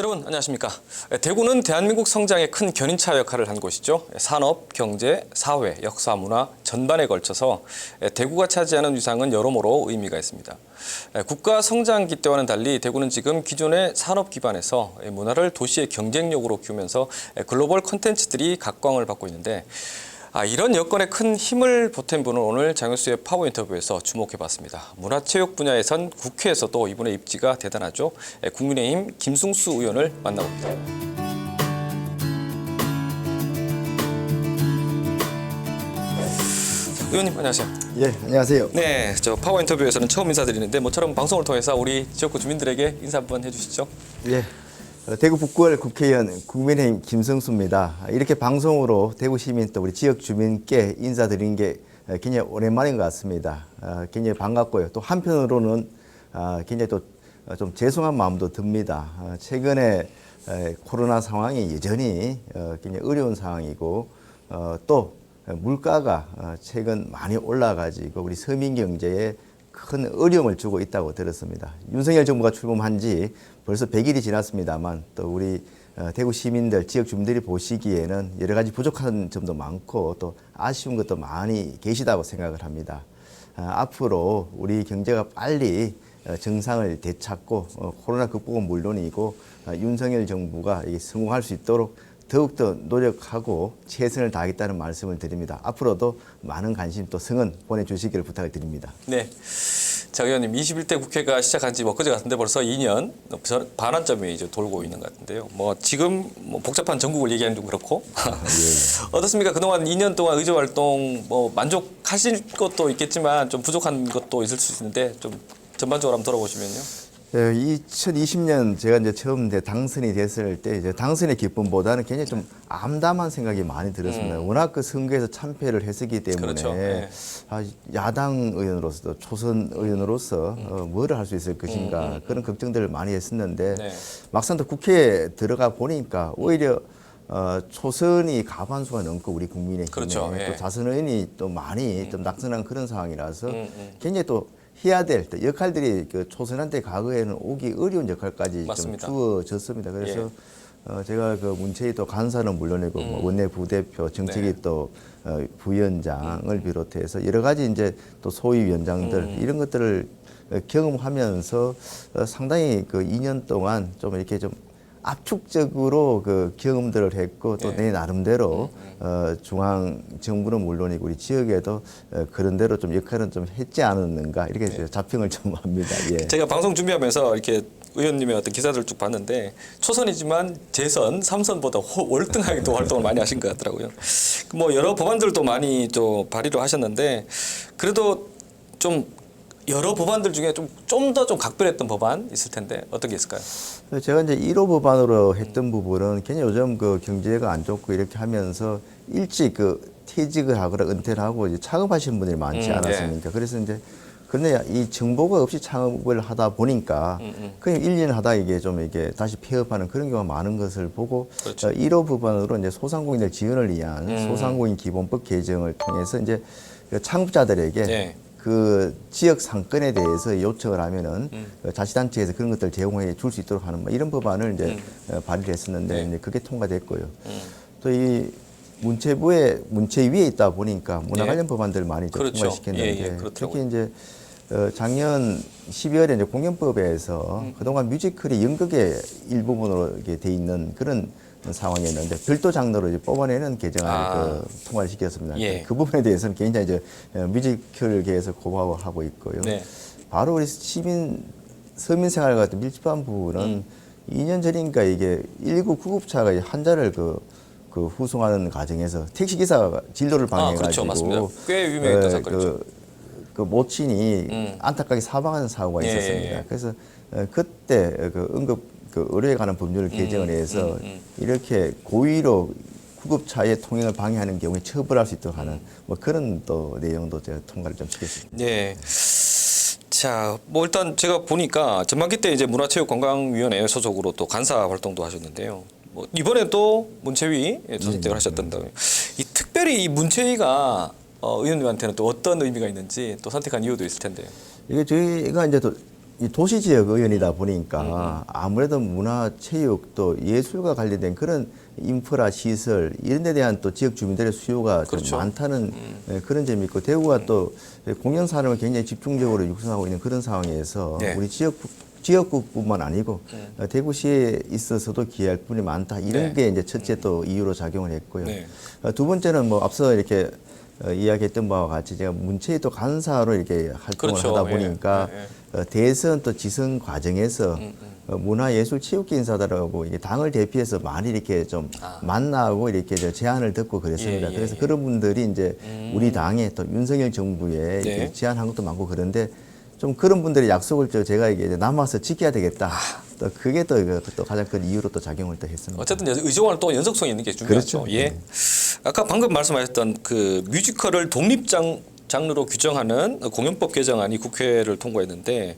여러분 안녕하십니까. 대구는 대한민국 성장에 큰 견인차 역할을 한 곳이죠. 산업, 경제, 사회, 역사, 문화 전반에 걸쳐서 대구가 차지하는 위상은 여러모로 의미가 있습니다. 국가 성장기 때와는 달리 대구는 지금 기존의 산업 기반에서 문화를 도시의 경쟁력으로 키우면서 글로벌 콘텐츠들이 각광을 받고 있는데 이런 여건에 큰 힘을 보탠 분을 오늘 장효수의 파워 인터뷰에서 주목해봤습니다. 문화체육 분야에선 국회에서도 이분의 입지가 대단하죠. 국민의힘 김승수 의원을 만나봅니다. 의원님 안녕하세요. 예, 안녕하세요. 네, 저 파워 인터뷰에서는 처음 인사드리는데 모처럼 방송을 통해서 우리 지역구 주민들에게 인사 한번 해주시죠. 예, 대구 북구을 국회의원 국민의힘 김승수입니다. 이렇게 방송으로 대구 시민 또 우리 지역 주민께 인사드린 게 굉장히 오랜만인 것 같습니다. 굉장히 반갑고요. 또 한편으로는 굉장히 또 좀 죄송한 마음도 듭니다. 최근에 코로나 상황이 여전히 굉장히 어려운 상황이고 또 물가가 최근 많이 올라가지고 우리 서민 경제에 큰 어려움을 주고 있다고 들었습니다. 윤석열 정부가 출범한 지 벌써 100일이 지났습니다만 또 우리 대구 시민들, 지역 주민들이 보시기에는 여러 가지 부족한 점도 많고 또 아쉬운 것도 많이 계시다고 생각을 합니다. 앞으로 우리 경제가 빨리 정상을 되찾고 코로나 극복은 물론이고 윤석열 정부가 성공할 수 있도록 더욱더 노력하고 최선을 다하겠다는 말씀을 드립니다. 앞으로도 많은 관심 또 성원 보내주시기를 부탁을 드립니다. 네, 자 의원님 21대 국회가 시작한 지 엊그제 같은데 벌써 2년 반환점이 이제 돌고 있는 것 같은데요. 뭐 지금 복잡한 전국을 얘기하는 좀 그렇고 어떻습니까? 그동안 2년 동안 의정 활동 만족하실 것도 있겠지만 좀 부족한 것도 있을 수 있는데 좀 전반적으로 한번 돌아보시면요. 2020년 제가 이제 처음 당선이 됐을 때 이제 당선의 기쁨보다는 굉장히 좀 암담한 생각이 많이 들었습니다. 워낙 그 선거에서 참패를 했었기 때문에 그렇죠. 네. 야당 의원으로서 초선 의원으로서 뭐를 할 수 있을 것인가 그런 걱정들을 많이 했었는데 네. 막상 또 국회에 들어가 보니까 오히려 초선이 과반수가 넘고 우리 국민의힘에 그렇죠. 예. 또 자선 의원이 또 많이 좀 낙선한 그런 상황이라서 굉장히 또 해야 될 역할들이 그 초선한테 과거에는 오기 어려운 역할까지 맞습니다. 좀 주어졌습니다. 그래서 제가 그 문체위 또 간사는 물론이고 원내 부대표, 정책위 네. 또 부위원장을 비롯해서 여러 가지 이제 또 소위위원장들 이런 것들을 경험하면서 상당히 그 2년 동안 좀 이렇게 좀 압축적으로 그 경험들을 했고 또 내 나름대로 중앙 정부는 물론이고 우리 지역에도 그런 대로 좀 역할은 좀 했지 않았는가 이렇게 자평을 좀 합니다. 예. 제가 방송 준비하면서 이렇게 의원님의 어떤 기사들을 쭉 봤는데 초선이지만 재선, 삼선보다 월등하게 또 활동을 많이 하신 것 같더라고요. 뭐 여러 법안들도 많이 좀 발의를 하셨는데 그래도 좀 여러 법안들 중에 좀 더 각별했던 법안 있을 텐데 어떤 게 있을까요? 제가 이제 1호 법안으로 했던 부분은 굉장히 요즘 그 경제가 안 좋고 이렇게 하면서 일찍 그 퇴직을 하거나 은퇴를 하고 이제 창업하시는 분들이 많지 않았습니까? 그래서 이제 그런데 이 정보가 없이 창업을 하다 보니까 그냥 1년 하다 이게 다시 폐업하는 그런 경우가 많은 것을 보고 그렇죠. 1호 법안으로 이제 소상공인들 지원을 위한 소상공인 기본법 개정을 통해서 이제 그 창업자들에게 네. 그 지역 상권에 대해서 요청을 하면은 자치단체에서 그런 것들을 제공해 줄 수 있도록 하는 이런 법안을 이제 발의를 했었는데 이제 그게 통과됐고요. 또 이 문체위에 있다 보니까 문화 관련 법안들 많이 그렇죠. 통과시켰는데 그렇더라고요. 특히 이제 작년 12월에 이제 공연법에서 그동안 뮤지컬이 연극의 일부분으로 이렇게 돼 있는 그런 상황이었는데 별도 장르로 이제 뽑아내는 개정안을 통과를 시켰습니다. 예. 그 부분에 대해서는 굉장히 이제 뮤지컬계에서 고마워하고 있고요. 네. 바로 우리 서민생활 같은 밀집한 부분은 2년 전인가 이게 119 구급차가 환자를 그 후송하는 과정에서 택시기사가 진로를 방해해가지고 그렇죠. 맞습니다. 꽤 유명했던 사건이죠. 그 모친이 안타깝게 사망하는 사고가 있었습니다. 예. 그래서 그때 그 응급 그 의료에 관한 법률을 개정을 해서 이렇게 고의로 구급차의 통행을 방해하는 경우에 처벌할 수 있도록 하는 뭐 그런 또 내용도 제가 통과를 좀 시켰습니다. 네. 자, 뭐 일단 제가 보니까 전반기 때 이제 문화체육관광위원회 소속으로 또 간사 활동도 하셨는데요. 뭐 이번에 또 문체위 선택을 하셨던데요. 이 특별히 이 문체위가 의원님한테는 또 어떤 의미가 있는지 또 선택한 이유도 있을 텐데요. 이게 저희가 이제 또 이 도시 지역 의원이다 보니까 아무래도 문화, 체육 또 예술과 관련된 그런 인프라 시설 이런 데 대한 또 지역 주민들의 수요가 그렇죠. 좀 많다는 그런 점이 있고 대구가 또 공연 산업을 굉장히 집중적으로 육성하고 있는 그런 상황에서 네. 우리 지역구뿐만 아니고 대구시에 있어서도 기여할 분이 많다 이런 네. 게 이제 첫째 또 이유로 작용을 했고요. 네. 두 번째는 뭐 앞서 이렇게 이야기했던 바와 같이 제가 문체의 또 간사로 이렇게 활동을 그렇죠. 하다 보니까 대선 또 지선 과정에서 문화예술체육계 인사들하고 이게 당을 대표해서 많이 이렇게 좀 만나고 이렇게 제안을 듣고 그랬습니다. 예, 예, 그래서 예. 그런 분들이 이제 우리 당에 또 윤석열 정부에 네. 이렇게 제안한 것도 많고 그런데 좀 그런 분들의 약속을 제가 이게 남아서 지켜야 되겠다. 또 그게 또 가장 큰 이유로 또 작용을 또 했습니다. 어쨌든 의정활 또 연속성이 있는 게 중요하죠. 그렇죠. 예. 아까 방금 말씀하셨던 그 뮤지컬을 장르로 규정하는 공연법 개정안이 국회를 통과했는데,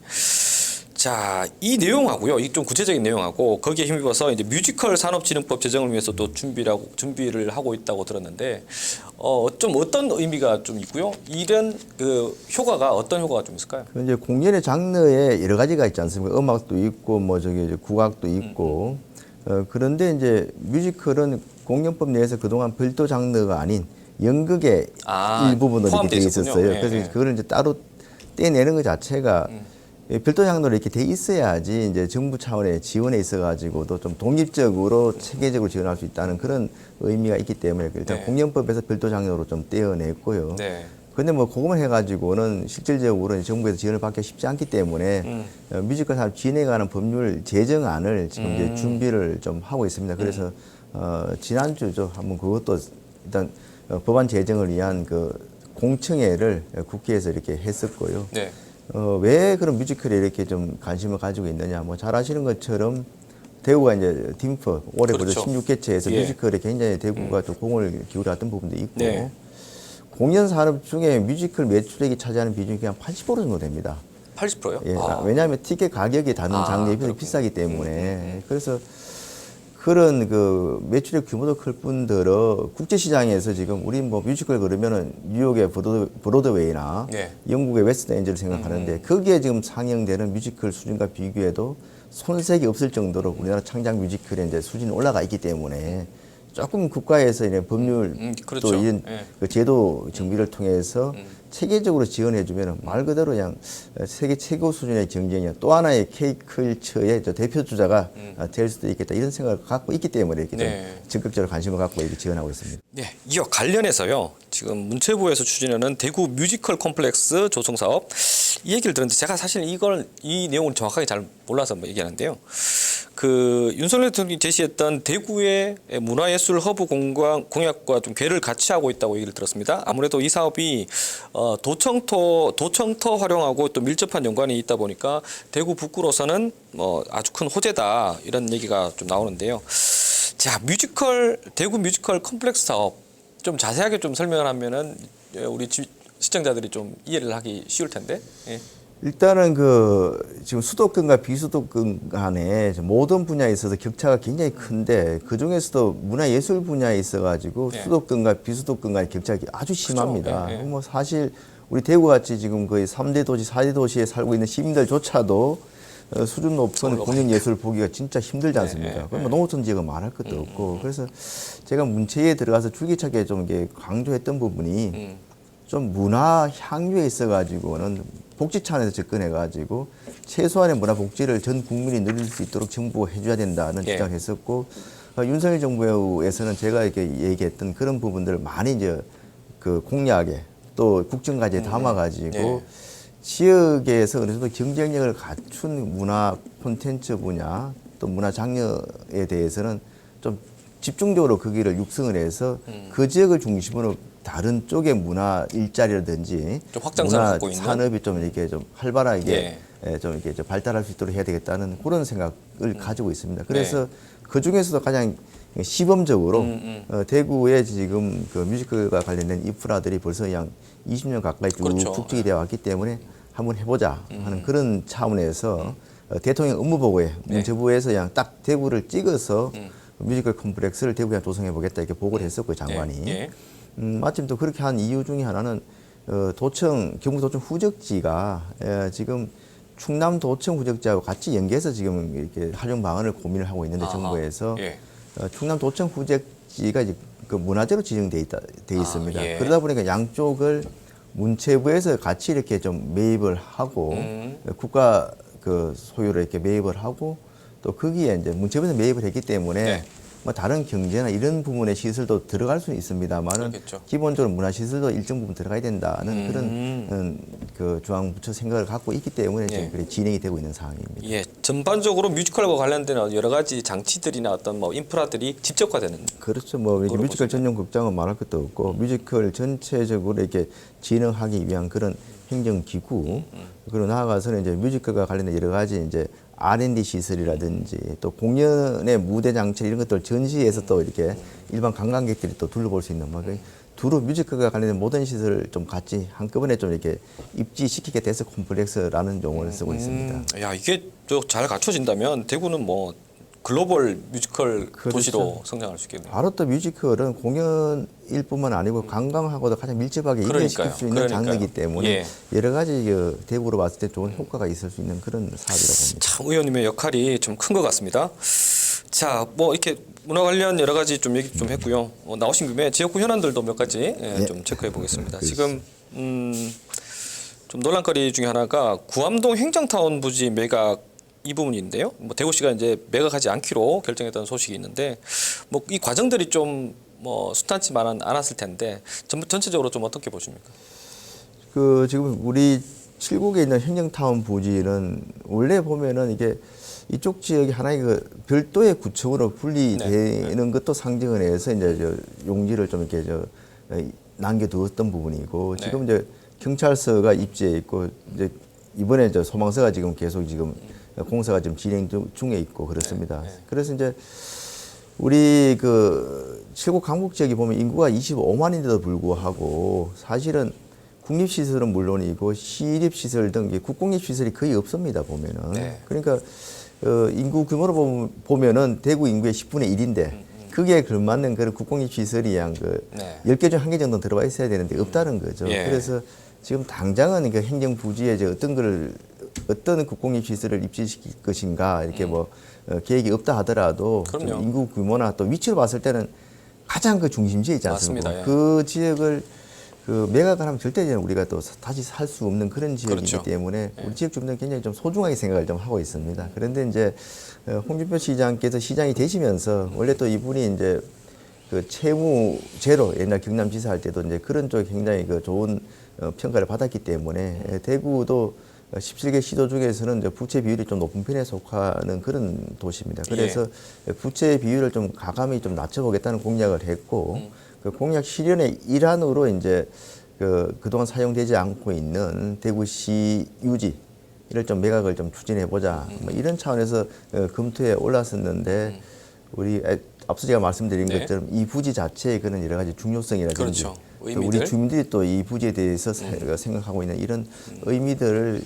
자, 이 내용하고요, 이 좀 구체적인 내용하고 거기에 힘입어서 이제 뮤지컬 산업진흥법 제정을 위해서 또 준비를 하고 있다고 들었는데, 좀 어떤 의미가 좀 있고요. 이런 그 효과가 어떤 효과가 좀 있을까요? 이제 공연의 장르에 여러 가지가 있지 않습니까? 음악도 있고 뭐 저기 이제 국악도 있고 그런데 이제 뮤지컬은 공연법 내에서 그동안 별도 장르가 아닌 연극의 일부분으로 이렇게 돼 포함되어 있었어요. 있었군요. 그래서 예. 그걸 이제 따로 떼내는 것 자체가 별도 장르로 이렇게 돼 있어야지 이제 정부 차원의 지원에 있어가지고도 좀 독립적으로 체계적으로 지원할 수 있다는 그런 의미가 있기 때문에 일단 네. 공연법에서 별도 장르로 좀 떼어냈고요. 네. 근데 뭐 그것만 해가지고는 실질적으로 정부에서 지원을 받기 쉽지 않기 때문에 뮤지컬 산업 진행에 관한 법률 제정안을 지금 이제 준비를 좀 하고 있습니다. 그래서 지난주죠 한번 그것도 일단 법안 제정을 위한 그 공청회를 국회에서 이렇게 했었고요. 네. 왜 그런 뮤지컬에 이렇게 좀 관심을 가지고 있느냐? 뭐 잘 아시는 것처럼 대구가 이제 딤프 올해 그렇죠. 16개체에서 예. 뮤지컬에 굉장히 대구가 좀 공을 기울였던 부분도 있고 네. 공연 산업 중에 뮤지컬 매출액이 차지하는 비중이 그냥 80% 정도 됩니다. 80%요? 예, 왜냐하면 티켓 가격이 다른 장르에 비해서 비싸기 때문에 그래서 그런 그 매출의 규모도 클 뿐더러 국제 시장에서 지금 우리 뭐 뮤지컬 그러면은 뉴욕의 브로드웨이나 네. 영국의 웨스트 엔젤을 생각하는데 거기에 지금 상영되는 뮤지컬 수준과 비교해도 손색이 없을 정도로 우리나라 창작 뮤지컬의 이제 수준이 올라가 있기 때문에 조금 국가에서 이제 법률 그렇죠. 또 이런 예. 그 제도 정비를 통해서 체계적으로 지원해주면 말 그대로 그냥 세계 최고 수준의 경쟁이야 또 하나의 K컬처의 대표 주자가 될 수도 있겠다 이런 생각을 갖고 있기 때문에 이렇게 네. 좀 적극적으로 관심을 갖고 이렇게 지원하고 있습니다. 네, 이와 관련해서요. 지금 문체부에서 추진하는 대구 뮤지컬 컴플렉스 조성 사업 이 얘기를 들었는데 제가 사실 이 내용을 정확하게 잘 몰라서 뭐 얘기하는데요. 그 윤석열 대통령이 제시했던 대구의 문화예술 허브 공약과 좀 궤를 같이 하고 있다고 얘기를 들었습니다. 아무래도 이 사업이 도청터 활용하고 또 밀접한 연관이 있다 보니까 대구 북구로서는 아주 큰 호재다 이런 얘기가 좀 나오는데요. 자, 대구 뮤지컬 컴플렉스 사업 좀 자세하게 좀 설명을 하면은 우리 시청자들이 좀 이해를 하기 쉬울 텐데. 예. 일단은 그 지금 수도권과 비수도권 간에 모든 분야에 있어서 격차가 굉장히 큰데 그 중에서도 문화예술 분야에 있어가지고 네. 수도권과 비수도권 간의 격차가 아주 심합니다. 예, 예. 뭐 사실 우리 대구같이 지금 거의 3대 도시, 4대 도시에 살고 있는 시민들조차도 수준 높은 공연예술 보기가 진짜 힘들지 않습니까? 그럼 뭐 농어촌 지역은 말할 것도 없고 그래서 제가 문체에 들어가서 줄기차게 좀 이게 강조했던 부분이 좀 문화 향유에 있어가지고는 복지 차원에서 접근해가지고 최소한의 문화 복지를 전 국민이 누릴 수 있도록 정부가 해줘야 된다는 예. 주장을 했었고 윤석열 정부에서는 제가 이렇게 얘기했던 그런 부분들을 많이 이제 그 공약에 또 국정과제에 담아가지고 예. 지역에서 어느 정도 경쟁력을 갖춘 문화 콘텐츠 분야 또 문화 장르에 대해서는 좀 집중적으로 그 길을 육성을 해서 그 지역을 중심으로 다른 쪽의 문화 일자리라든지 좀 확장성을 문화 갖고 있는? 산업이 좀 이렇게 좀 활발하게 예. 좀 이렇게 좀 발달할 수 있도록 해야 되겠다는 그런 생각을 가지고 있습니다. 그래서 그 중에서도 가장 시범적으로 대구에 지금 그 뮤지컬과 관련된 인프라들이 벌써 약 20년 가까이 쭉 그렇죠. 축적이 되어 왔기 때문에 한번 해보자 하는 그런 차원에서 대통령 업무보고에 문체부에서 그냥 딱 대구를 찍어서 뮤지컬 컴플렉스를 대구에 조성해 보겠다 이렇게 보고를 했었고 장관이. 예. 마침 또 그렇게 한 이유 중에 하나는 경북도청 후적지가 지금 충남도청 후적지하고 같이 연계해서 지금 이렇게 활용 방안을 고민을 하고 있는데 정부에서 예. 충남도청 후적지가 이제 그 문화재로 지정돼 있습니다. 예. 그러다 보니까 양쪽을 문체부에서 같이 이렇게 좀 매입을 하고 국가 그 소유로 이렇게 매입을 하고 또 거기에 이제 문체부에서 매입을 했기 때문에 네. 뭐 다른 경제나 이런 부분의 시설도 들어갈 수는 있습니다만은 그렇겠죠. 기본적으로 문화 시설도 일정 부분 들어가야 된다는 그런 그 중앙부처 생각을 갖고 있기 때문에 지금 예. 그렇게 진행이 되고 있는 상황입니다. 예, 전반적으로 뮤지컬과 관련된 여러 가지 장치들이나 어떤 뭐 인프라들이 집적화되는. 그렇죠. 뭐 이렇게 그런 뮤지컬 모습이네요. 전용 극장은 말할 것도 없고 뮤지컬 전체적으로 이렇게 진흥하기 위한 그런 행정 기구 그리고 나아가서는 이제 뮤지컬과 관련된 여러 가지 이제 R&D 시설이라든지 또 공연의 무대 장치 이런 것들 전시해서 또 이렇게 일반 관광객들이 또 둘러볼 수 있는 뭐 두루 뮤지컬과 관련된 모든 시설을 좀 같이 한꺼번에 좀 이렇게 입지시키게 돼서 콤플렉스라는 용어를 쓰고 있습니다. 야, 이게 또 잘 갖춰진다면 대구는 뭐 글로벌 뮤지컬 그렇죠. 도시로 성장할 수 있겠네요. 바로 또 뮤지컬은 공연일 뿐만 아니고 관광하고도 가장 밀접하게 연결시킬 그러니까요. 수 있는 그러니까요. 장르이기 때문에 예. 여러 가지 그 대구로 봤을 때 좋은 효과가 있을 수 있는 그런 사업이라고 봅니다. 참 의원님의 역할이 좀 큰 것 같습니다. 자, 뭐 이렇게 문화 관련 여러 가지 좀 얘기 좀 했고요. 나오신 김에 지역구 현안들도 몇 가지 좀 체크해 보겠습니다. 지금 좀 논란거리 중에 하나가 구암동 행정타운 부지 매각 이 부분인데요. 뭐 대구시가 이제 매각하지 않기로 결정했던 소식이 있는데 뭐 이 과정들이 좀 뭐 순탄치만은 않았을 텐데 전체적으로 좀 어떻게 보십니까? 그 지금 우리 7국에 있는 행정타운 부지는 원래 보면은 이게 이쪽 지역이 하나의 그 별도의 구청으로 분리되는 것도 상징을 해서 이제 저 용지를 좀 이렇게 남겨두었던 부분이고 네. 지금 이제 경찰서가 입지해 있고 이제 이번에 저 소방서가 지금 계속 지금 공사가 지금 진행 중에 있고 그렇습니다. 네. 그래서 이제 우리 그 7국 강북 지역이 보면 인구가 25만인데도 불구하고 사실은 국립시설은 물론이고 시립시설 등 국공립시설이 거의 없습니다 보면은. 네. 그러니까 인구 규모로 보면은 대구 인구의 10분의 1인데 그게 걸맞는 그런 국공립시설이 한 그 네. 10개 중 1개 정도 들어와 있어야 되는데 없다는 거죠. 예. 그래서 지금 당장은 그 행정부지에 어떤 국공립시설을 입지시킬 것인가 이렇게 뭐 계획이 없다 하더라도 좀 그럼요. 인구 규모나 또 위치로 봤을 때는 가장 그 중심지에 있지 않습니까? 맞습니다. 예. 그 지역을 그 매각을 하면 절대 우리가 또 다시 살 수 없는 그런 지역이기 그렇죠. 때문에 우리 지역 주민들은 굉장히 좀 소중하게 생각을 좀 하고 있습니다. 그런데 이제 홍준표 시장께서 시장이 되시면서 원래 또 이분이 이제 그 채무제로 옛날 경남지사 할 때도 이제 그런 쪽에 굉장히 그 좋은 평가를 받았기 때문에 대구도 17개 시도 중에서는 이제 부채 비율이 좀 높은 편에 속하는 그런 도시입니다. 그래서 부채 비율을 좀 가감히 좀 낮춰보겠다는 공약을 했고 그 공약 실현의 일환으로 이제 그동안 사용되지 않고 있는 대구시 유지를 좀 매각을 좀 추진해 보자 뭐 이런 차원에서 검토에 올랐었는데 우리 앞서 제가 말씀드린 네. 것처럼 이 부지 자체의 그런 여러 가지 중요성이라든지 그렇죠. 또 의미들. 우리 주민들이 또 이 부지에 대해서 생각하고 있는 이런 의미들을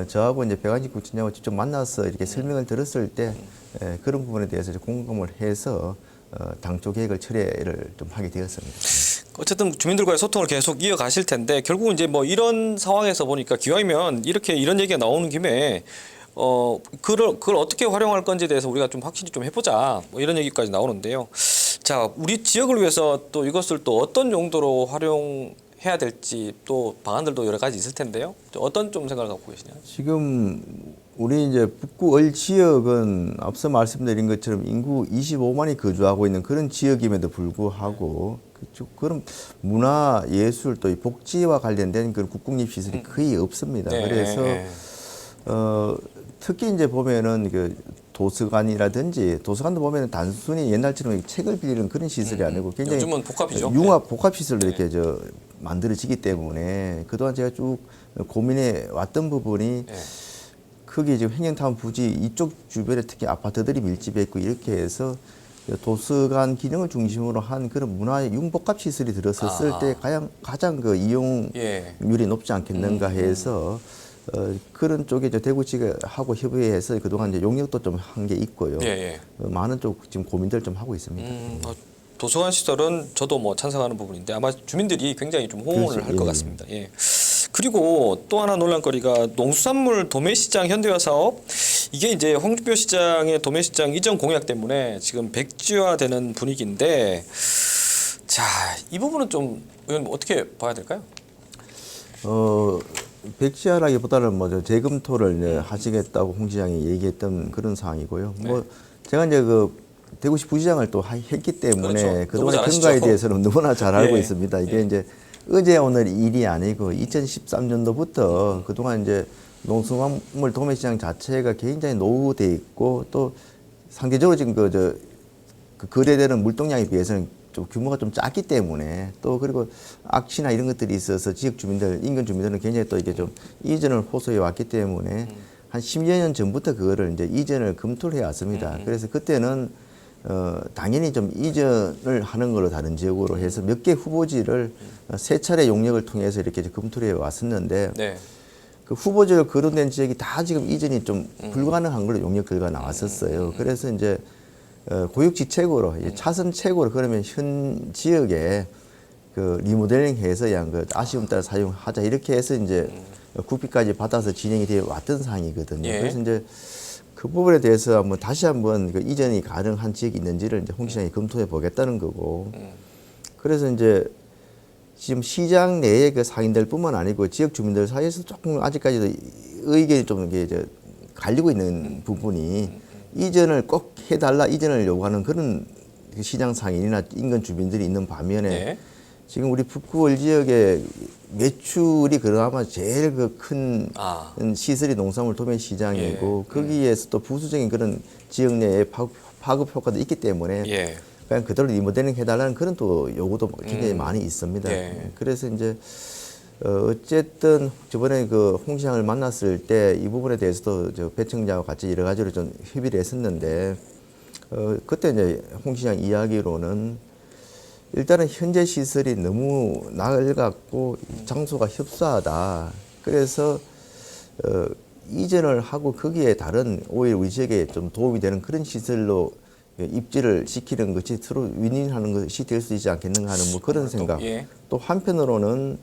저하고 이제 백안식 구청장하고 직접 만나서 이렇게 설명을 들었을 때 그런 부분에 대해서 이제 공감을 해서 당초 계획을 철회를 좀 하게 되었습니다. 어쨌든 주민들과의 소통을 계속 이어가실 텐데 결국은 이제 뭐 이런 상황에서 보니까 기왕이면 이런 얘기가 나오는 김에 그걸 어떻게 활용할 건지에 대해서 우리가 좀 확실히 좀 해보자 뭐 이런 얘기까지 나오는데요. 자, 우리 지역을 위해서 또 이것을 또 어떤 용도로 활용해야 될지 또 방안들도 여러 가지 있을 텐데요. 어떤 좀 생각을 갖고 계시냐? 지금 우리 이제 북구 을 지역은 앞서 말씀드린 것처럼 인구 25만이 거주하고 있는 그런 지역임에도 불구하고 그런 문화 예술 또 이 복지와 관련된 그런 국공립 시설이 거의 없습니다. 네. 그래서 특히 이제 보면은 그 도서관이라든지 도서관도 보면은 단순히 옛날처럼 책을 빌리는 그런 시설이 아니고 굉장히 요즘은 복합이죠. 융합 복합 시설로 이렇게 만들어지기 때문에 그동안 제가 쭉 고민해 왔던 부분이 네. 크게 지금 행정타운 부지 이쪽 주변에 특히 아파트들이 밀집해 있고 이렇게 해서 도서관 기능을 중심으로 한 그런 문화 융복합 시설이 들어섰을 때 가장 그 이용률이 높지 않겠는가 해서 그런 쪽에 이제 대구시하고 협의해서 그동안 이제 용역도 좀 한 게 있고요. 많은 쪽 지금 고민들 좀 하고 있습니다. 도서관 시설은 저도 뭐 찬성하는 부분인데 아마 주민들이 굉장히 좀 호응을 그렇죠. 할 것 같습니다. 예. 그리고 또 하나 논란거리가 농수산물 도매시장 현대화 사업, 이게 이제 홍준표 시장의 도매시장 이전 공약 때문에 지금 백지화되는 분위기인데, 자, 이 부분은 좀 의원님 어떻게 봐야 될까요? 백지화라기보다는 뭐 재검토를 이제 하시겠다고 홍 시장이 얘기했던 그런 상황이고요. 뭐 제가 이제 그 대구시 부시장을 또 했기 때문에 그렇죠. 그동안의 너무 근거에 잘하시죠. 대해서는 너무나 잘 알고 예. 있습니다. 이게 이제 어제 오늘 일이 아니고 2013년도부터 그동안 이제 농수산물 도매시장 자체가 굉장히 노후돼 있고 또 상대적으로 지금 그 거래되는 물동량에 비해서는 좀 규모가 좀 작기 때문에 또 그리고 악취나 이런 것들이 있어서 지역 주민들, 인근 주민들은 굉장히 또 이게 좀 이전을 호소해 왔기 때문에 한 10여 년 전부터 그거를 이제 이전을 검토를 해 왔습니다. 그래서 그때는 당연히 좀 이전을 하는 걸로 다른 지역으로 해서 몇 개 후보지를 세 차례 용역을 통해서 이렇게 이제 검토를 해 왔었는데 네. 그 후보지로 거론된 지역이 다 지금 이전이 좀 불가능한 걸로 용역 결과가 나왔었어요. 그래서 이제 고육지책으로 차선책으로 그러면 현 지역에 그 리모델링해서 그 아쉬움 따라 사용하자 이렇게 해서 이제 국비까지 받아서 진행이 되어 왔던 상황이거든요. 예. 그래서 이제 그 부분에 대해서 한번 다시 한번 그 이전이 가능한 지역이 있는지를 이제 홍 시장이 검토해 보겠다는 거고. 그래서 이제 지금 시장 내에 그 상인들 뿐만 아니고 지역 주민들 사이에서 조금 아직까지도 의견이 좀 이게 이제 갈리고 있는 부분이 이전을 꼭 해달라 이전을 요구하는 그런 시장 상인이나 인근 주민들이 있는 반면에 네. 지금 우리 북구월 지역의 매출이 그나마 제일 그 큰 시설이 농산물 도매 시장이고 거기에서 또 부수적인 그런 지역 내에 파급 효과도 있기 때문에 예. 그냥 그대로 리모델링 해달라는 그런 또 요구도 굉장히 많이 있습니다. 예. 그래서 이제 어쨌든 저번에 그 홍 시장을 만났을 때 이 부분에 대해서도 저 배청장과 같이 여러 가지로 좀 협의를 했었는데 그때 이제 홍 시장 이야기로는 일단은 현재 시설이 너무 낡았고 장소가 협소하다. 그래서 이전을 하고 거기에 다른 오히려 우리 지역에 좀 도움이 되는 그런 시설로 입지를 시키는 것이 서로 윈윈하는 것이 될 수 있지 않겠는가 하는 뭐 그런 생각. 예. 또 한편으로는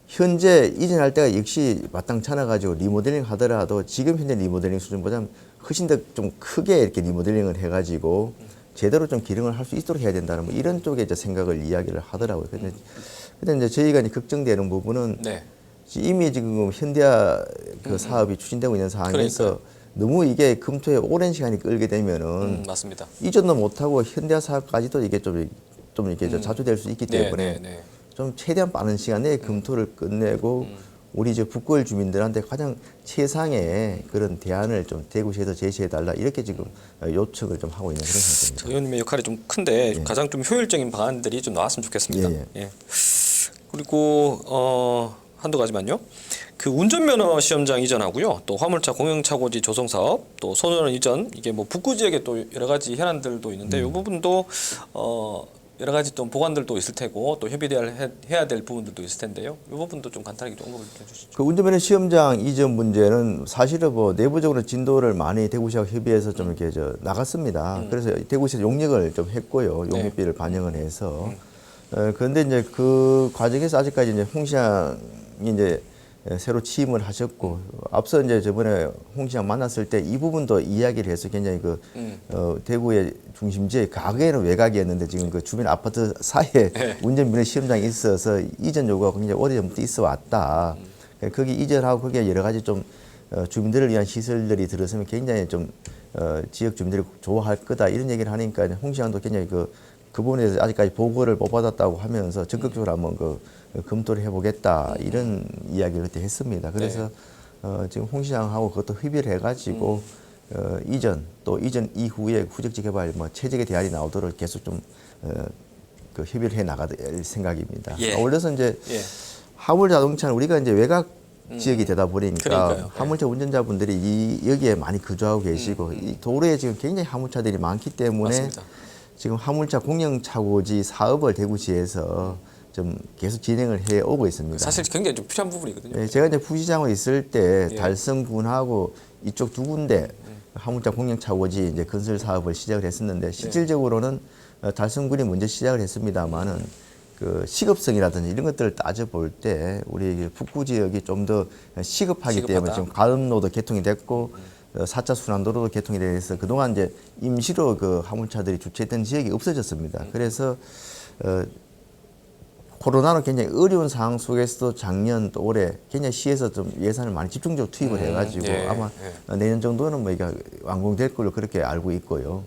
현재 이전할 때가 역시 마땅찮아 가지고 리모델링 하더라도 지금 현재 리모델링 수준보다는 훨씬 더 좀 크게 이렇게 리모델링을 해가지고 제대로 좀 기능을 할 수 있도록 해야 된다는 뭐 이런 쪽에 이제 생각을 이야기를 하더라고요. 근데 이제 저희가 이제 걱정되는 부분은 네. 이미 지금 현대화 그 사업이 추진되고 있는 상황에서 그러니까요. 너무 이게 검토에 오랜 시간이 끌게 되면은 맞습니다. 이전도 못하고 현대화 사업까지도 이게 좀 이렇게 자초될 수 있기 때문에 좀 최대한 빠른 시간 내에 검토를 끝내고 우리 이제 북구월 주민들한테 가장 최상의 그런 대안을 좀 대구시에서 제시해달라 이렇게 지금 요청을 좀 하고 있는 그런 상태입니다. 의원님의 역할이 좀 큰데 가장 좀 효율적인 방안들이 좀 나왔으면 좋겠습니다. 예. 그리고 한두 가지만요. 그 운전면허 시험장 이전하고요. 또 화물차 공영차고지 조성 사업, 또 소노원 이전, 이게 뭐 북구 지역에 또 여러 가지 현안들도 있는데 이 부분도 여러 가지 좀 보관들도 있을 테고 또 협의해야 될 부분들도 있을 텐데요. 이 부분도 좀 간단하게 좀 언급을 해주시죠. 그 운전면허 시험장 이전 문제는 사실은 뭐 내부적으로 진도를 많이 대구시하고 협의해서 좀 이렇게 나갔습니다. 그래서 대구시에서 용역을 좀 했고요. 용역비를 반영을 해서. 그런데 이제 그 과정에서 아직까지 이제 홍 시장이 이제 새로 취임을 하셨고 앞서 이제 저번에 홍 시장 만났을 때 이 부분도 이야기를 해서 굉장히 그 대구의 중심지의 과거에는 외곽이었는데 지금 그 주변 아파트 사이에 운전면허 시험장이 있어서 이전 요구가 굉장히 오래전부터 있어 왔다. 거기 이전하고 거기에 여러 가지 좀 주민들을 위한 시설들이 들어서면 굉장히 좀 지역 주민들이 좋아할 거다 이런 얘기를 하니까 홍 시장도 굉장히 그 부분에 대해서 아직까지 보고를 못 받았다고 하면서 적극적으로 한번 검토를 해보겠다 이런 이야기를 그때 했습니다. 그래서 지금 홍 시장하고 그것도 협의를 해가지고 이전 또 이전 이후에 후적지 개발 뭐 체적의 대안이 나오도록 계속 좀 그 협의를 해 나갈 생각입니다. 올려서 이제 화물 자동차는 우리가 이제 외곽 지역이 되다 보니까 그러니까요. 화물차 운전자분들이 여기에 많이 거주하고 계시고 이 도로에 지금 굉장히 화물차들이 많기 때문에 맞습니다. 지금 화물차 공영차고지 사업을 대구시에서 좀 계속 진행을 해 오고 있습니다. 사실 굉장히 좀 필요한 부분이거든요. 제가 이제 부시장으로 있을 때 달성군하고 이쪽 두 군데 화물차 공영차고지 이제 건설 사업을 시작을 했었는데 실질적으로는 달성군이 먼저 시작을 했습니다만은 그 시급성이라든지 이런 것들을 따져볼 때 우리 북구 지역이 좀 더 시급하기 시급하다. 때문에 지금 가음로도 개통이 됐고 4차 순환도로도 개통이 돼서 그동안 이제 임시로 그 화물차들이 주체했던 지역이 없어졌습니다. 그래서 코로나로 굉장히 어려운 상황 속에서도 작년 또 올해 굉장히 시에서 좀 예산을 많이 집중적으로 투입을 해가지고 예, 아마 예. 내년 정도는 뭐 이게 완공될 걸로 그렇게 알고 있고요.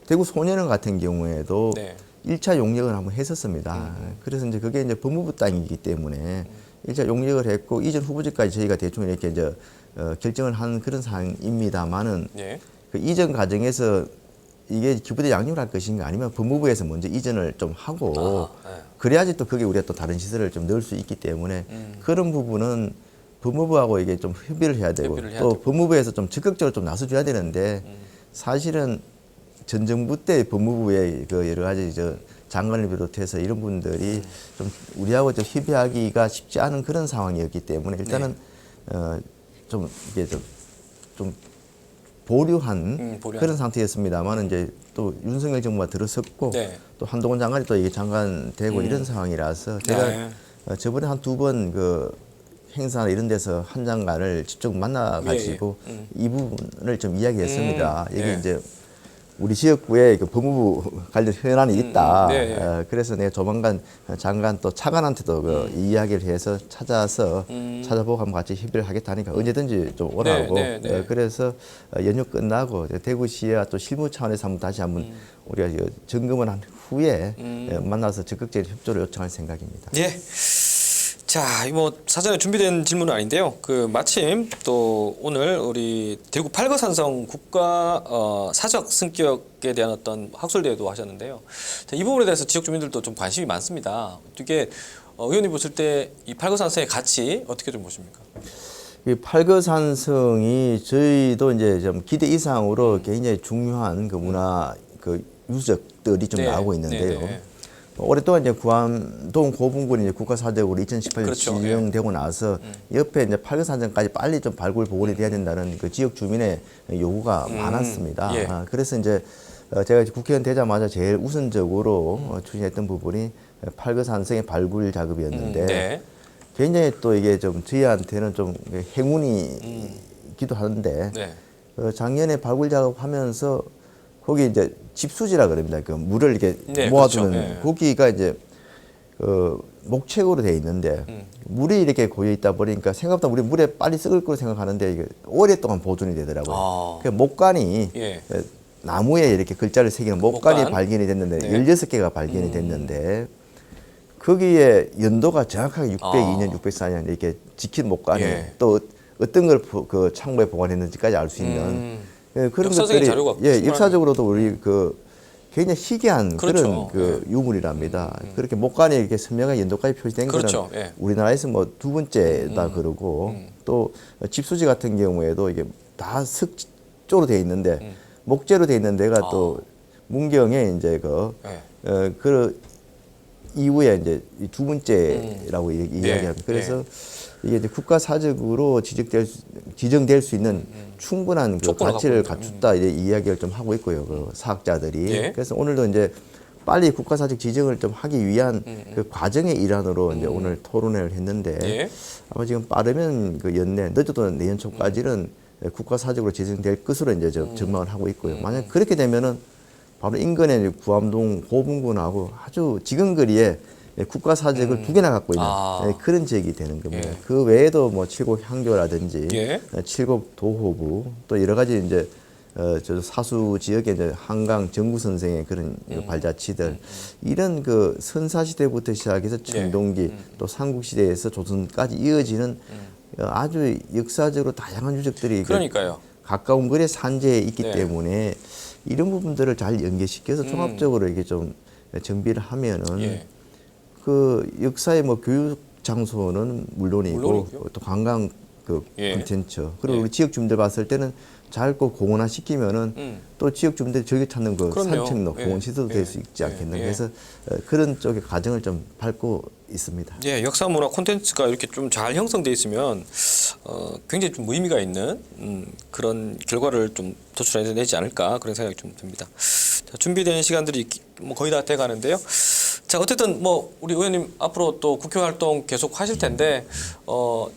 대구 소년원 같은 경우에도 네. 1차 용역을 한번 했었습니다. 그래서 이제 그게 이제 법무부 땅이기 때문에 1차 용역을 했고 이전 후보지까지 저희가 대충 이렇게 이제 결정을 한 그런 상황입니다만은 예. 그 이전 과정에서 이게 기부대 양육을 할 것인가 아니면 법무부에서 먼저 이전을 좀 하고 그래야지 또 거기에 우리가 또 다른 시설을 좀 넣을 수 있기 때문에 그런 부분은 법무부하고 이게 좀 협의를 해야 되고 협의를 해야 또 되고. 법무부에서 좀 적극적으로 좀 나서줘야 되는데 사실은 전 정부 때 법무부의 그 여러 가지 저 장관을 비롯해서 이런 분들이 좀 우리하고 좀 협의하기가 쉽지 않은 그런 상황이었기 때문에 일단은 좀 이게 좀 보류한 그런 상태였습니다만 이제 또 윤석열 정부가 들어섰고 네. 또 한동훈 장관이 또 이게 장관 되고 이런 상황이라서 제가 네. 저번에 한 두 번 그 행사나 이런 데서 한 장관을 직접 만나가지고 이 부분을 좀 이야기했습니다. 이게 네. 이제 우리 지역구에 그 법무부 관련 현안이 있다. 네, 네. 그래서 내가 조만간 장관 또 차관한테도 그 이야기를 해서 찾아서 찾아보고 한번 같이 협의를 하겠다니까 언제든지 좀 오라고. 네, 네, 네. 그래서 연휴 끝나고 대구시와 또 실무 차원에서 한번 다시 한번 우리가 점검을 한 후에 만나서 적극적인 협조를 요청할 생각입니다. 예. 자, 뭐 사전에 준비된 질문은 아닌데요. 그 마침 또 오늘 우리 대구 팔거산성 국가 사적 승격에 대한 어떤 학술대회도 하셨는데요. 자, 이 부분에 대해서 지역 주민들도 좀 관심이 많습니다. 어떻게 의원님 보실 때 이 팔거산성의 가치 어떻게 좀 보십니까? 이 팔거산성이 저희도 이제 좀 기대 이상으로 굉장히 중요한 그 문화 그 유적들이 좀 네, 나오고 있는데요. 네, 네. 오랫동안 이제 구암동 고분군이 이제 국가사적으로 2018년 그렇죠. 지정되고 나서 옆에 이제 팔거산성까지 빨리 좀 발굴 복원이 돼야 된다는 그 지역 주민의 요구가 많았습니다. 예. 그래서 이제 제가 이제 국회의원 되자마자 제일 우선적으로 추진했던 부분이 팔거산성의 발굴 작업이었는데 네. 굉장히 또 이게 좀 저희한테는 좀 행운이기도 하는데 네. 작년에 발굴 작업하면서 거기 이제 집수지라 그럽니다. 그 물을 이렇게 네, 모아두는 그렇죠. 네. 거기가 이제 목책으로 돼 있는데 물이 이렇게 고여 있다 보니까 생각보다 우리 물에 빨리 썩을 거로 생각하는데 이게 오랫동안 보존이 되더라고요. 아. 그 목간이 예. 나무에 이렇게 글자를 새기는 목간이 목간. 발견이 됐는데 네. 16개가 발견이 됐는데 거기에 연도가 정확하게 602년, 604년 이렇게 지킨 목간이 예. 또 어떤 걸 그 창고에 보관했는지까지 알 수 있는 그런 역사적인 것들이 자료가 충분하네요. 역사적으로도 우리 그 굉장히 희귀한 그렇죠. 그런 그 유물이랍니다. 그렇게 목간에 이렇게 선명한 연도까지 표시된 그렇죠. 거는 예. 우리나라에서 뭐 두 번째다 그러고 또 집수지 같은 경우에도 이게 다 석조로 돼 있는데 목재로 돼 있는 데가 또 문경에 이제 그 이후에 이제 이 두 번째라고 이야기합니다. 그래서 이게 이제 국가 사적으로 지정될 수 있는 충분한 그 조건을 가치를 갖고 갖췄다 이제 이야기를 좀 하고 있고요. 그 사학자들이. 예. 그래서 오늘도 이제 빨리 국가 사적 지정을 좀 하기 위한 그 과정의 일환으로 이제 오늘 토론회를 했는데 예. 아마 지금 빠르면 그 연내 늦어도 내년 초까지는 국가 사적으로 지정될 것으로 이제 전망을 하고 있고요. 만약 그렇게 되면은 바로 인근의 구암동 고분군하고 아주 지근거리에 국가 사적을 두 개나 갖고 있는 그런 지역이 되는 겁니다. 예. 그 외에도 뭐 칠곡 향교라든지 예. 칠곡 도호부 또 여러 가지 이제 저 사수 지역의 이제 한강 정구 선생의 그런 발자취들 이런 그 선사 시대부터 시작해서 청동기 또 삼국 시대에서 조선까지 이어지는 아주 역사적으로 다양한 유적들이 그러니까요. 가까운 거리에 산재에 있기 네. 때문에 이런 부분들을 잘 연계시켜서 종합적으로 이게 좀 정비를 하면은 예. 그 역사의 뭐 교육 장소는 물론이고 물론이고요. 또 관광 그 예. 콘텐츠 그리고 예. 우리 지역 주민들 봤을 때는 잘 그 공원화 시키면은 또 지역 주민들이 즐겨 찾는 그 그럼요. 산책로 예. 공원 시설도 될 수 있지 예. 않겠나 예. 그래서 그런 쪽의 과정을 좀 밟고 있습니다. 예, 역사 문화 콘텐츠가 이렇게 좀 잘 형성돼 있으면 굉장히 좀 의미가 있는 그런 결과를 좀 도출해내지 않을까 그런 생각이 좀 듭니다. 자, 준비된 시간들이 뭐 거의 다 돼가는데요. 자, 어쨌든 뭐 우리 의원님 앞으로 또 국회 활동 계속 하실 텐데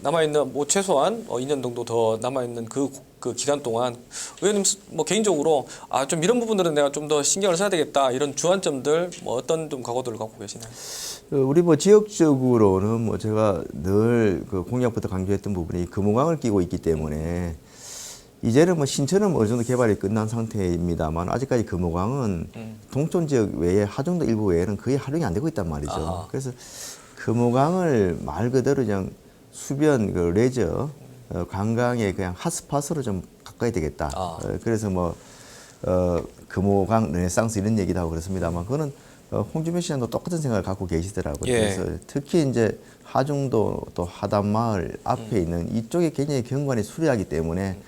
남아 있는 뭐 최소한 2년 정도 더 남아 있는 그 기간 동안 의원님 뭐 개인적으로 좀 이런 부분들은 내가 좀 더 신경을 써야 되겠다 이런 주안점들 뭐 어떤 좀 각오들을 갖고 계시나요? 우리 뭐 지역적으로는 뭐 제가 늘 그 공약부터 강조했던 부분이 금호강을 끼고 있기 때문에 이제는 뭐 신천은 어느 정도 개발이 끝난 상태입니다만 아직까지 금호강은 동촌 지역 외에 하중도 일부 외에는 거의 활용이 안 되고 있단 말이죠. 그래서 금호강을 말 그대로 그냥 수변 그 레저 관광의 그냥 핫스팟으로 좀 가까이 되겠다. 그래서 뭐 금호강 르네상스 이런 얘기도 하고 그렇습니다만 그거는 홍준표 시장도 똑같은 생각을 갖고 계시더라고요. 예. 그래서 특히 이제 하중도 또 하단마을 앞에 있는 이쪽에 굉장히 경관이 수려하기 때문에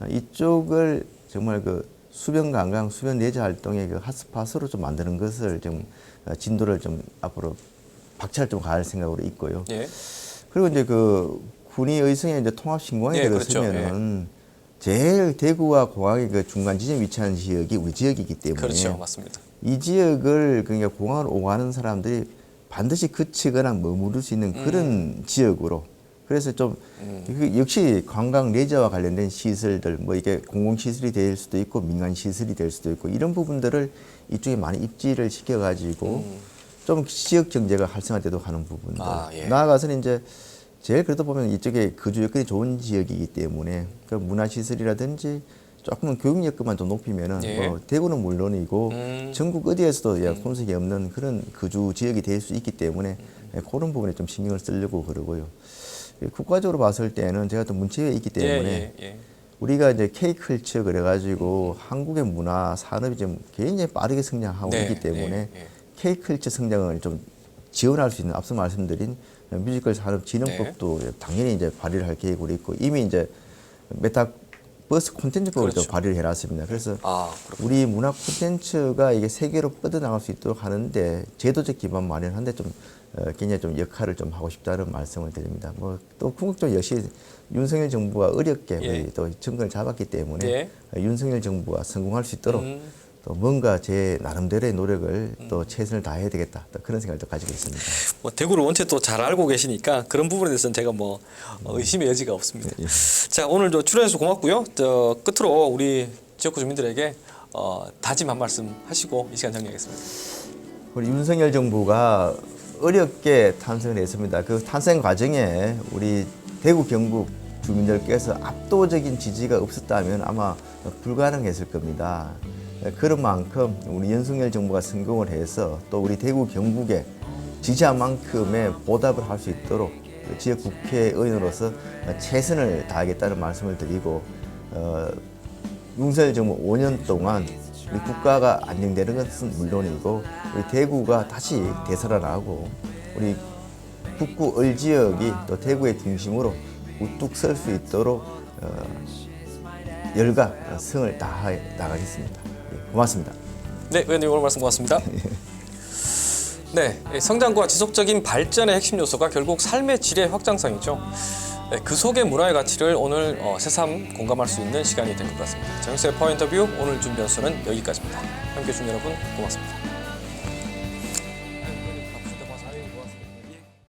이쪽을 정말 그 수변 관광, 수변 내자 활동의 그 핫스팟으로 좀 만드는 것을 좀 진도를 좀 앞으로 박차를 좀 가할 생각으로 있고요. 예. 그리고 이제 그 군이 의성에 이제 통합 신공항이 예, 들어서면은 제일 대구와 공항의 그 중간 지점 위치한 지역이 우리 지역이기 때문에 그렇죠, 맞습니다. 이 지역을 그러니까 공항을 오가는 사람들이 반드시 그치거나 머무를 수 있는 그런 지역으로 그래서 좀 역시 관광 레저와 관련된 시설들 뭐 이게 공공시설이 될 수도 있고 민간 시설이 될 수도 있고 이런 부분들을 이쪽에 많이 입지를 시켜가지고 좀 지역 경제가 활성화되도록 하는 부분들 예. 나아가서는 이제 제일 그러다 보면 이쪽에 거주 여건이 좋은 지역이기 때문에 그 문화시설이라든지 조금은 교육 여건만 좀 높이면은 예. 뭐 대구는 물론이고 전국 어디에서도 손색이 없는 그런 거주 지역이 될 수 있기 때문에 그런 부분에 좀 신경을 쓰려고 그러고요. 국가적으로 봤을 때는 제가 또 문체부에 있기 때문에 우리가 이제 K컬처 그래가지고 한국의 문화 산업이 좀 굉장히 빠르게 성장하고 있기 때문에 K컬처 성장을 좀 지원할 수 있는 앞서 말씀드린 뮤지컬 산업진흥법도 당연히 이제 발의를 할 계획으로 있고 이미 이제 메타버스 콘텐츠법을 또 발의를 해놨습니다. 그래서 우리 문화 콘텐츠가 이게 세계로 뻗어나갈 수 있도록 하는데 제도적 기반 마련하는데 좀 굉장히 좀 역할을 좀 하고 싶다는 말씀을 드립니다. 뭐 또 궁극적으로 역시 윤석열 정부가 어렵게 우리 또 정권을 잡았기 때문에 윤석열 정부가 성공할 수 있도록 또 뭔가 제 나름대로의 노력을 또 최선을 다해야 되겠다. 또 그런 생각도 가지고 있습니다. 뭐 대구를 원체 또 잘 알고 계시니까 그런 부분에 대해서는 제가 뭐 의심의 여지가 없습니다. 자, 오늘 출연해서 고맙고요. 끝으로 우리 지역구 주민들에게 다짐 한 말씀 하시고 이 시간 정리하겠습니다. 우리 윤석열 정부가 어렵게 탄생을 했습니다. 그 탄생 과정에 우리 대구 경북 주민들께서 압도적인 지지가 없었다면 아마 불가능했을 겁니다. 그런 만큼 우리 윤석열 정부가 성공을 해서 또 우리 대구 경북에 지지한 만큼의 보답을 할 수 있도록 지역 국회의원으로서 최선을 다하겠다는 말씀을 드리고 윤석열 정부 5년 동안 우리 국가가 안정되는 것은 물론이고 우리 대구가 다시 되살아나고 우리 북구 을지역이 또 대구의 중심으로 우뚝 설 수 있도록 열과 성을 다해 나가겠습니다. 고맙습니다. 네, 의원님 오늘 말씀 고맙습니다. 네, 성장과 지속적인 발전의 핵심 요소가 결국 삶의 질의 확장성이죠. 그 속의 문화의 가치를 오늘 새삼 공감할 수 있는 시간이 된 것 같습니다. 정영수의 파워 인터뷰 오늘 준비한 수는 여기까지입니다. 함께해 주신 여러분 고맙습니다.